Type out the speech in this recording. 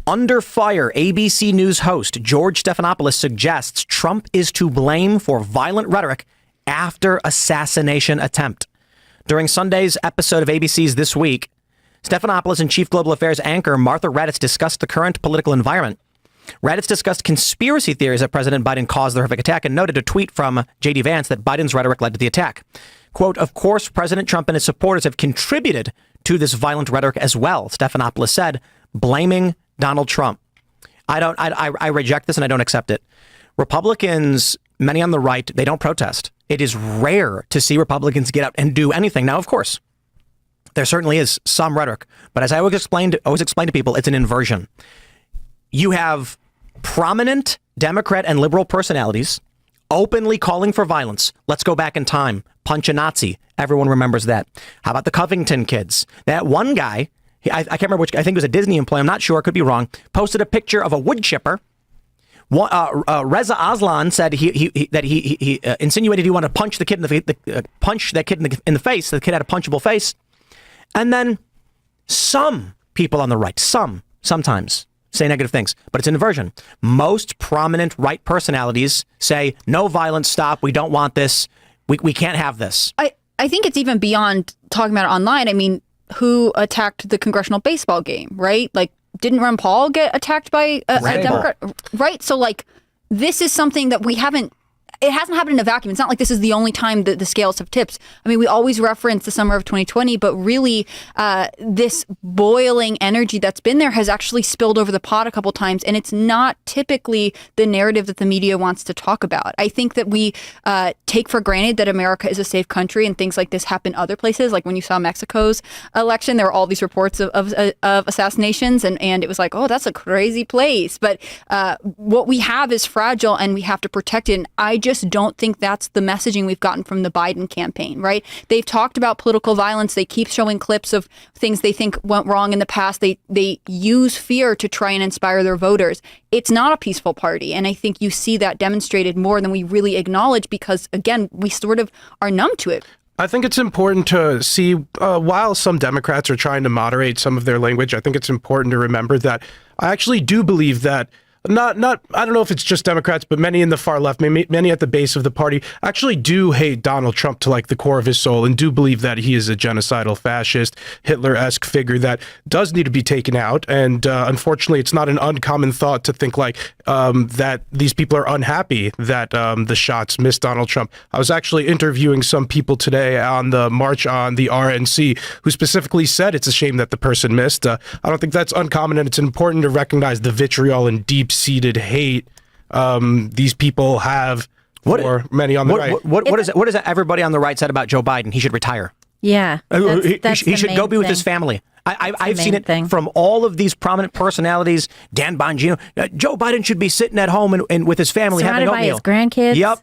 Under fire, ABC News host George Stephanopoulos suggests Trump is to blame for violent rhetoric after assassination attempt. During Sunday's episode of ABC's This Week, Stephanopoulos and Chief Global Affairs anchor Martha Raddatz discussed the current political environment. Raddatz discussed conspiracy theories that President Biden caused the horrific attack and noted a tweet from J.D. Vance that Biden's rhetoric led to the attack. Quote, of course, President Trump and his supporters have contributed to this violent rhetoric as well, Stephanopoulos said, blaming Donald Trump. I reject this and I don't accept it. Republicans, many on the right, they don't protest. It is rare to see Republicans get out and do anything. Now, of course, there certainly is some rhetoric, but as I always explain to people, it's an inversion. You have prominent Democrat and liberal personalities openly calling for violence. Let's go back in time. Punch a Nazi. Everyone remembers that. How about the Covington kids? That one guy, I can't remember which, I think it was a Disney employee, I'm not sure, could be wrong, posted a picture of a wood chipper. Reza Aslan said that he insinuated he wanted to punch the kid punch that kid in the face. The kid had a punchable face. And then some people on the right, sometimes say negative things, but it's an inversion. Most prominent right personalities say, no violence, stop. We don't want this. We can't have this. I think it's even beyond talking about it online. I mean, who attacked the congressional baseball game, right? Like, didn't Ron Paul get attacked by a Democrat? Right. So, like, this is something that it hasn't happened in a vacuum. It's not like this is the only time that the scales have tipped. I mean, we always reference the summer of 2020, but really this boiling energy that's been there has actually spilled over the pot a couple times. And it's not typically the narrative that the media wants to talk about. I think that we take for granted that America is a safe country and things like this happen other places. Like when you saw Mexico's election, there were all these reports of assassinations and it was like, oh, that's a crazy place. But what we have is fragile and we have to protect it. And I just don't think that's the messaging we've gotten from the Biden campaign, right? They've talked about political violence. They keep showing clips of things they think went wrong in the past. They use fear to try and inspire their voters. It's not a peaceful party. And I think you see that demonstrated more than we really acknowledge because, again, we sort of are numb to it. I think it's important to see, while some Democrats are trying to moderate some of their language, I think it's important to remember that I actually do believe that not I don't know if it's just Democrats, but many in the far left, many at the base of the party actually do hate Donald Trump to like the core of his soul and do believe that he is a genocidal fascist, Hitler-esque figure that does need to be taken out. And unfortunately, it's not an uncommon thought to think like that these people are unhappy that the shots missed Donald Trump. I was actually interviewing some people today on the march on the RNC who specifically said it's a shame that the person missed. I don't think that's uncommon, and it's important to recognize the vitriol and deep-seated hate these people have for many on the right. What is that everybody on the right said about Joe Biden? He should retire. Yeah. He should go be with his family. I've seen it from all of these prominent personalities. Dan Bongino. Joe Biden should be sitting at home and with his family surrounded having oatmeal. by his grandkids. Yep.